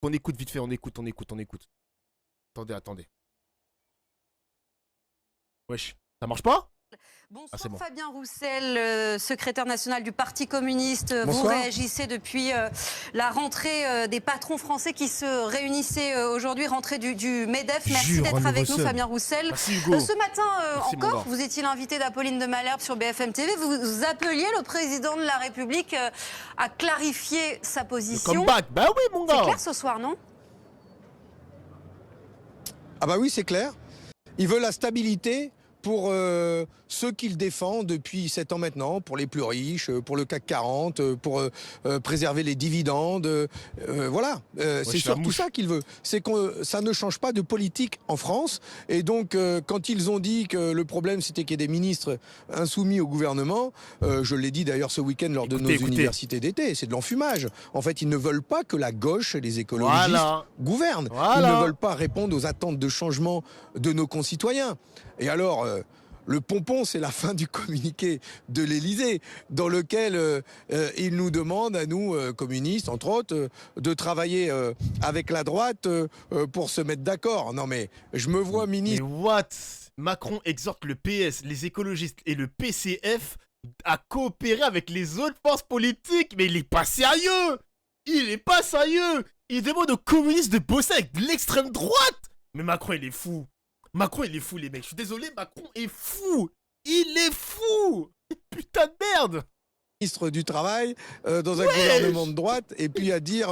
On écoute vite fait, on écoute. Attendez. Wesh, ça marche pas? Ah, c'est Bonsoir bon. Fabien Roussel, secrétaire national du Parti communiste. Bonsoir. Vous réagissez depuis la rentrée des patrons français qui se réunissaient aujourd'hui, rentrée du MEDEF. Merci Jure, un d'être avec nouveau nous seum. Fabien Roussel. Merci Hugo. Ce matin Merci, mon encore, gars. vous étiez l'invité d'Apolline de Malherbe sur BFM TV. Vous appeliez le président de la République à clarifier sa Le position. comeback, bah oui mon C'est gars. clair ce soir, non? Ah bah oui, c'est clair. Il veut la stabilité pour ceux qu'il défend depuis 7 ans maintenant, pour les plus riches, pour le CAC 40, pour préserver les dividendes. Voilà, c'est surtout ça qu'il veut. C'est que ça ne change pas de politique en France. Et donc, quand ils ont dit que le problème, c'était qu'il y ait des ministres insoumis au gouvernement, je l'ai dit d'ailleurs ce week-end lors de nos universités d'été, c'est de l'enfumage. En fait, ils ne veulent pas que la gauche et les écologistes gouvernent. Ils ne veulent pas répondre aux attentes de changement de nos concitoyens. Et alors, le pompon, c'est la fin du communiqué de l'Élysée, dans lequel il nous demande, à nous, communistes, entre autres, de travailler avec la droite pour se mettre d'accord. Non mais, je me vois ministre... Mais what? Macron exhorte le PS, les écologistes et le PCF à coopérer avec les autres forces politiques. Mais il est pas sérieux! Il est pas sérieux! Il demande aux communistes de bosser avec l'extrême droite! Mais Macron, il est fou! Macron, il est fou, les mecs. Je suis désolé, Macron est fou. Il est fou. Putain de merde. Ministre du Travail dans un gouvernement de droite et puis à dire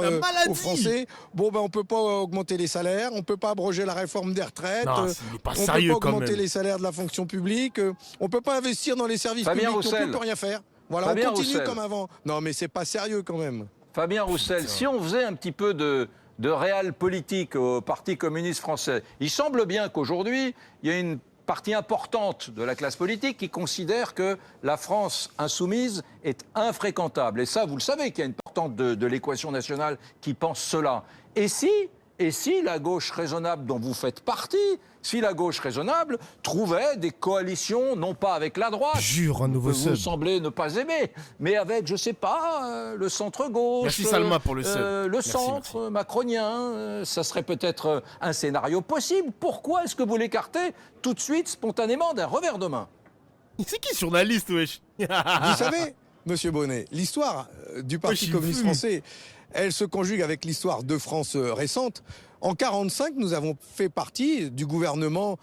aux Français, bon ben on peut pas augmenter les salaires, on peut pas abroger la réforme des retraites, non, il est pas on sérieux, peut pas augmenter quand même. les salaires de la fonction publique, on peut pas investir dans les services Fabien publics, Roussel. on peut rien faire. Voilà, Fabien on continue Roussel. comme avant. Non mais c'est pas sérieux quand même. Fabien Roussel, si on faisait un petit peu de réel politique au Parti communiste français, il semble bien qu'aujourd'hui, il y a une partie importante de la classe politique qui considère que la France insoumise est infréquentable. Et ça, vous le savez qu'il y a une portante de l'équation nationale qui pense cela. Et si la gauche raisonnable dont vous faites partie, si la gauche raisonnable trouvait des coalitions, non pas avec la droite, Jure, un nouveau que vous sub. semblez ne pas aimer, mais avec, je sais pas, le centre-gauche, Merci Salma pour le sub. le Merci, centre merci. macronien, ça serait peut-être un scénario possible. Pourquoi est-ce que vous l'écartez tout de suite, spontanément, d'un revers de main? C'est qui ce journaliste, wesh? Vous savez, Monsieur Bonnet, l'histoire du Parti communiste français, elle se conjugue avec l'histoire de France récente. En 1945, nous avons fait partie du gouvernement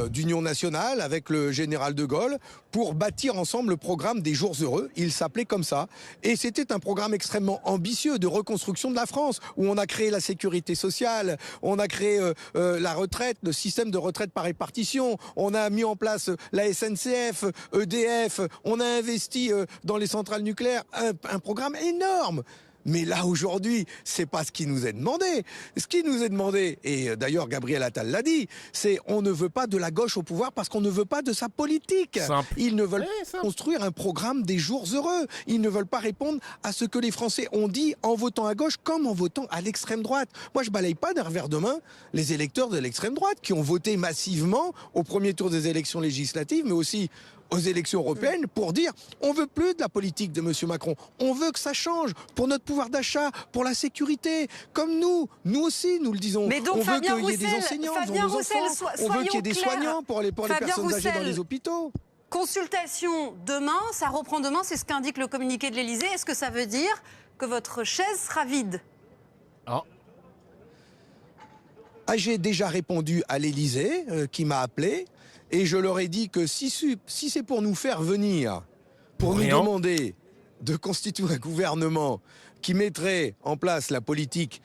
d'union nationale avec le général de Gaulle pour bâtir ensemble le programme des jours heureux. Il s'appelait comme ça. Et c'était un programme extrêmement ambitieux de reconstruction de la France, où on a créé la sécurité sociale, on a créé la retraite, le système de retraite par répartition, on a mis en place la SNCF, EDF, on a investi dans les centrales nucléaires, un programme énorme. Mais là, aujourd'hui, c'est pas ce qui nous est demandé. Ce qui nous est demandé, et d'ailleurs Gabriel Attal l'a dit, c'est on ne veut pas de la gauche au pouvoir parce qu'on ne veut pas de sa politique. Simple. Ils ne veulent Oui, simple. pas construire un programme des jours heureux. Ils ne veulent pas répondre à ce que les Français ont dit en votant à gauche comme en votant à l'extrême droite. Moi, je balaye pas d'un revers de main les électeurs de l'extrême droite qui ont voté massivement au premier tour des élections législatives, mais aussi aux élections européennes pour dire on veut plus de la politique de M. Macron, on veut que ça change pour notre pouvoir d'achat, pour la sécurité, comme nous aussi nous le disons. Mais donc, on veut Fabien qu'il y ait des Roussel, enseignants Fabien devant nos Roussel, enfants, on veut qu'il y ait des soyons clairs. soignants pour les Fabien personnes âgées dans Roussel. les hôpitaux. Consultation demain, ça reprend demain, c'est ce qu'indique le communiqué de l'Élysée. Est-ce que ça veut dire que votre chaise sera vide? Ah, J'ai déjà répondu à l'Élysée qui m'a appelé et je leur ai dit que si c'est pour nous faire venir, pour nous Rien. demander de constituer un gouvernement qui mettrait en place la politique,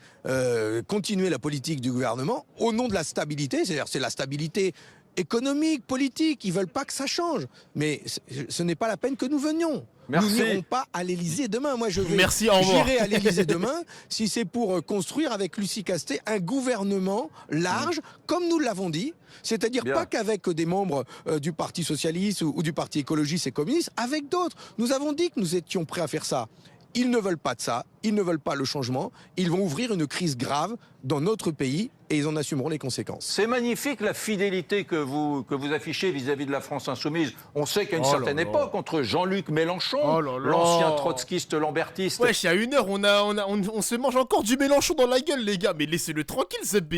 continuer la politique du gouvernement au nom de la stabilité, c'est-à-dire c'est la stabilité économique, politique, ils veulent pas que ça change. Mais ce n'est pas la peine que nous venions. Merci. Nous n'irons pas à l'Élysée demain. Moi, Merci, au revoir. j'irai à l'Élysée demain si c'est pour construire avec Lucie Castet un gouvernement large, comme nous l'avons dit. C'est-à-dire Bien. pas qu'avec des membres du Parti socialiste ou du Parti écologiste et communiste, avec d'autres. Nous avons dit que nous étions prêts à faire ça. Ils ne veulent pas de ça, ils ne veulent pas le changement, ils vont ouvrir une crise grave dans notre pays et ils en assumeront les conséquences. C'est magnifique la fidélité que vous affichez vis-à-vis de la France insoumise. On sait qu'à une certaine époque, entre Jean-Luc Mélenchon, l'ancien trotskiste lambertiste... Wesh, il y a une heure, on se mange encore du Mélenchon dans la gueule, les gars, mais laissez-le tranquille, ce B.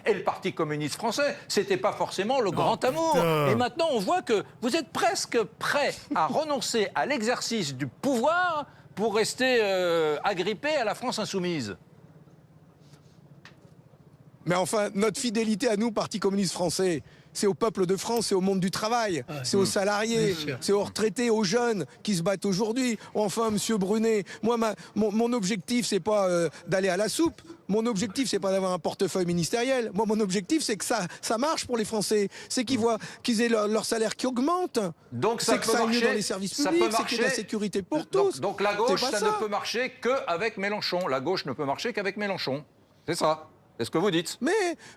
Et le Parti communiste français, c'était pas forcément le grand amour. putain. Et maintenant, on voit que vous êtes presque prêt à renoncer à l'exercice du pouvoir pour rester agrippé à la France insoumise. Mais enfin, notre fidélité à nous, Parti communiste français, c'est au peuple de France, c'est au monde du travail, c'est aux salariés, c'est aux retraités, aux jeunes qui se battent aujourd'hui. Enfin, monsieur Brunet, moi, mon objectif, c'est pas d'aller à la soupe. Mon objectif, c'est pas d'avoir un portefeuille ministériel. Moi, mon objectif, c'est que ça marche pour les Français. C'est qu'ils aient leur salaire qui augmente. Donc ça c'est que peut ça aille mieux marcher, dans les services ça publics, peut c'est qu'il y ait de la marcher. sécurité pour tous. Donc la gauche, C'est pas ça ne peut marcher qu'avec Mélenchon. La gauche ne peut marcher qu'avec Mélenchon. C'est ça. C'est ce que vous dites.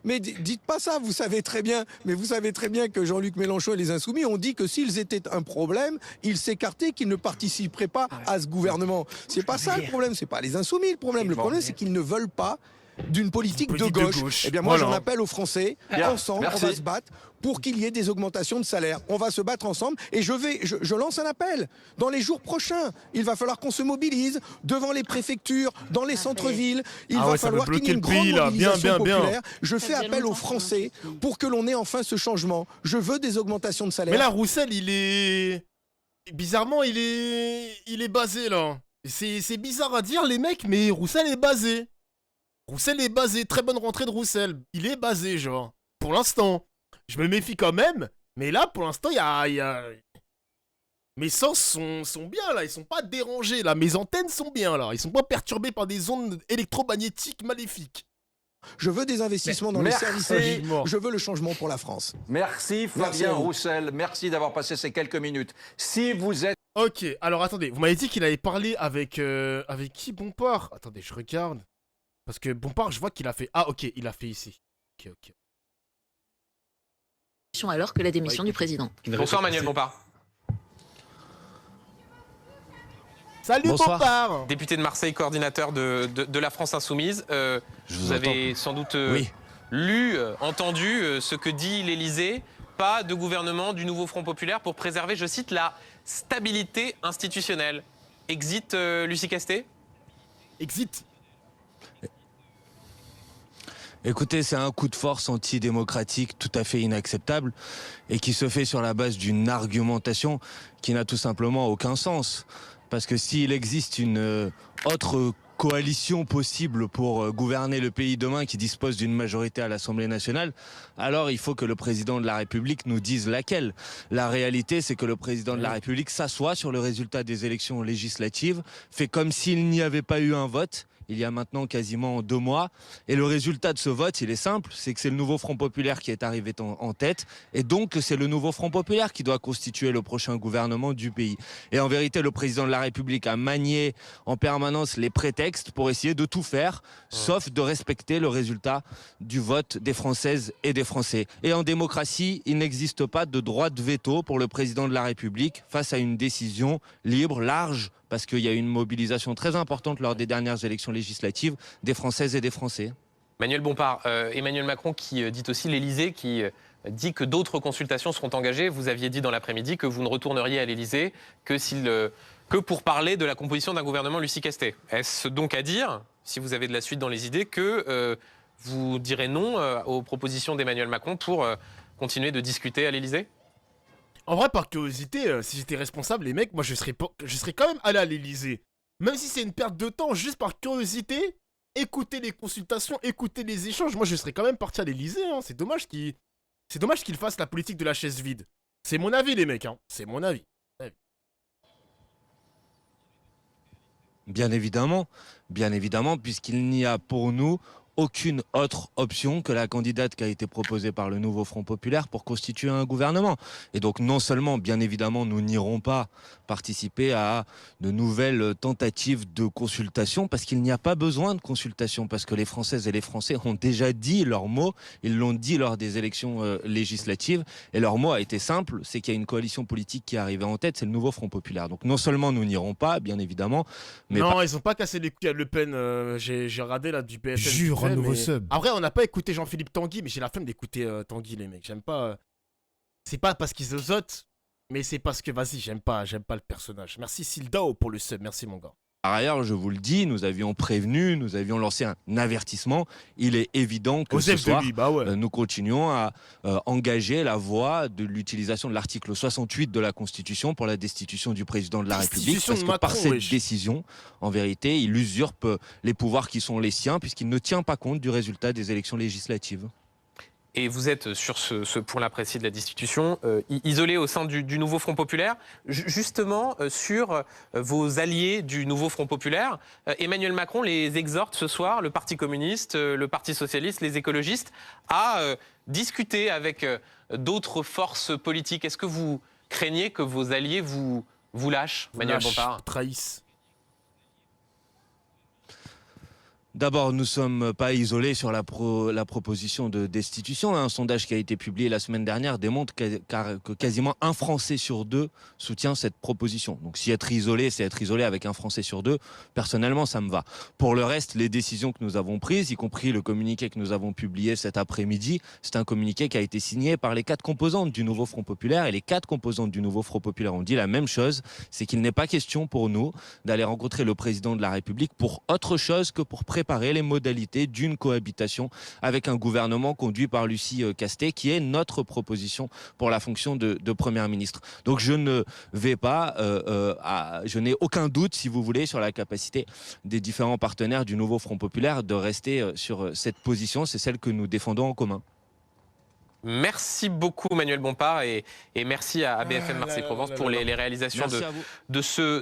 Mais dites pas ça, vous savez très bien que Jean-Luc Mélenchon et les Insoumis ont dit que s'ils étaient un problème, ils s'écartaient, qu'ils ne participeraient pas à ce gouvernement. C'est pas ça le problème, c'est pas les Insoumis le problème. Le problème, c'est qu'ils ne veulent pas d'une politique de gauche. Eh bien moi, j'en appelle aux Français, ensemble, on va se battre pour qu'il y ait des augmentations de salaire. On va se battre ensemble et je lance un appel. Dans les jours prochains, il va falloir qu'on se mobilise devant les préfectures, dans les centres-villes. Il va falloir qu'il y ait une grande mobilisation populaire. Je fais appel aux Français pour que l'on ait enfin ce changement. Je veux des augmentations de salaire. Mais là, Roussel, il est... Bizarrement, il est basé, là. C'est bizarre à dire, les mecs, mais Roussel est basé. Roussel est basé, très bonne rentrée de Roussel. Il est basé, genre. Pour l'instant. Je me méfie quand même, mais là, pour l'instant, il y a... Mes sens sont bien, là. Ils sont pas dérangés, là. Mes antennes sont bien, là. Ils sont pas perturbés par des ondes électromagnétiques maléfiques. Je veux des investissements dans les services publics. Je veux le changement pour la France. Merci Fabien Roussel. Merci d'avoir passé ces quelques minutes. Si vous êtes... Ok, alors attendez. Vous m'avez dit qu'il avait parlé avec qui, Bompard? Attendez, je regarde. Parce que Bompard, je vois qu'il a fait... Ah, ok, il a fait ici. Ok. Alors que la démission du président. Bonsoir Manuel Bompard. Salut Bompard. Député de Marseille, coordinateur de la France Insoumise. Vous avez sans doute lu, entendu ce que dit l'Élysée. Pas de gouvernement du nouveau Front Populaire pour préserver, je cite, la stabilité institutionnelle. Exit Lucie Castet? Exit. Écoutez, c'est un coup de force antidémocratique tout à fait inacceptable et qui se fait sur la base d'une argumentation qui n'a tout simplement aucun sens. Parce que s'il existe une autre coalition possible pour gouverner le pays demain qui dispose d'une majorité à l'Assemblée nationale, alors il faut que le président de la République nous dise laquelle. La réalité, c'est que le président de la République s'assoit sur le résultat des élections législatives, fait comme s'il n'y avait pas eu un vote, il y a maintenant quasiment 2 mois. Et le résultat de ce vote, il est simple, c'est que c'est le nouveau Front Populaire qui est arrivé en tête. Et donc, c'est le nouveau Front Populaire qui doit constituer le prochain gouvernement du pays. Et en vérité, le président de la République a manié en permanence les prétextes pour essayer de tout faire, sauf de respecter le résultat du vote des Françaises et des Français. Et en démocratie, il n'existe pas de droit de veto pour le président de la République face à une décision libre, large, parce qu'il y a eu une mobilisation très importante lors des dernières élections législatives des Françaises et des Français. Manuel Bompard, Emmanuel Macron qui dit aussi l'Élysée, qui dit que d'autres consultations seront engagées. Vous aviez dit dans l'après-midi que vous ne retourneriez à l'Élysée que pour parler de la composition d'un gouvernement Lucie Castet. Est-ce donc à dire, si vous avez de la suite dans les idées, que vous direz non aux propositions d'Emmanuel Macron pour continuer de discuter à l'Élysée ? En vrai, par curiosité, si j'étais responsable, les mecs, moi je serais quand même allé à l'Élysée. Même si c'est une perte de temps, juste par curiosité, écouter les consultations, écouter les échanges, moi je serais quand même parti à l'Élysée. Hein. C'est dommage qu'ils fassent la politique de la chaise vide. C'est mon avis, les mecs. Hein. C'est mon avis. Bien évidemment, puisqu'il n'y a pour nous aucune autre option que la candidate qui a été proposée par le nouveau Front Populaire pour constituer un gouvernement. Et donc non seulement, bien évidemment, nous n'irons pas participer à de nouvelles tentatives de consultation, parce qu'il n'y a pas besoin de consultation, parce que les Françaises et les Français ont déjà dit leur mot, ils l'ont dit lors des élections législatives, et leur mot a été simple, c'est qu'il y a une coalition politique qui est arrivée en tête, c'est le nouveau Front Populaire. Donc non seulement nous n'irons pas, bien évidemment, mais... Non, ils ont pas cassé les couilles à Le Pen, j'ai regardé là du BFM. Jure, un nouveau sub. Après, on n'a pas écouté Jean-Philippe Tanguy, mais j'ai la flemme d'écouter Tanguy, les mecs. J'aime pas. C'est pas parce qu'ils osotent, mais c'est parce que, vas-y, j'aime pas le personnage. Merci Sildao pour le sub, merci mon gars. Par ailleurs, je vous le dis, nous avions prévenu, nous avions lancé un avertissement. Il est évident que ce soir, nous continuons à engager la voie de l'utilisation de l'article 68 de la Constitution pour la destitution du président de la République. Parce que par cette décision, en vérité, il usurpe les pouvoirs qui sont les siens, puisqu'il ne tient pas compte du résultat des élections législatives. Et vous êtes sur ce point-là précis de la destitution, isolé au sein du nouveau Front Populaire. Justement, sur vos alliés du nouveau Front Populaire, Emmanuel Macron les exhorte ce soir, le Parti communiste, le Parti socialiste, les écologistes, à discuter avec d'autres forces politiques. Est-ce que vous craignez que vos alliés vous lâchent, Manuel Bompard ? Trahissent. D'abord, nous ne sommes pas isolés sur la proposition de destitution. Un sondage qui a été publié la semaine dernière démontre que quasiment un Français sur deux soutient cette proposition. Donc si être isolé, c'est être isolé avec un Français sur deux, personnellement, ça me va. Pour le reste, les décisions que nous avons prises, y compris le communiqué que nous avons publié cet après-midi, c'est un communiqué qui a été signé par les 4 composantes du nouveau Front Populaire. Et les 4 composantes du nouveau Front Populaire ont dit la même chose, c'est qu'il n'est pas question pour nous d'aller rencontrer le président de la République pour autre chose que pour préparer les modalités d'une cohabitation avec un gouvernement conduit par Lucie Castet, qui est notre proposition pour la fonction de Première ministre. Donc je ne vais pas, je n'ai aucun doute, si vous voulez, sur la capacité des différents partenaires du nouveau Front Populaire de rester sur cette position. C'est celle que nous défendons en commun. Merci beaucoup Manuel Bompard et merci à BFM Marseille-Provence pour les réalisations de ce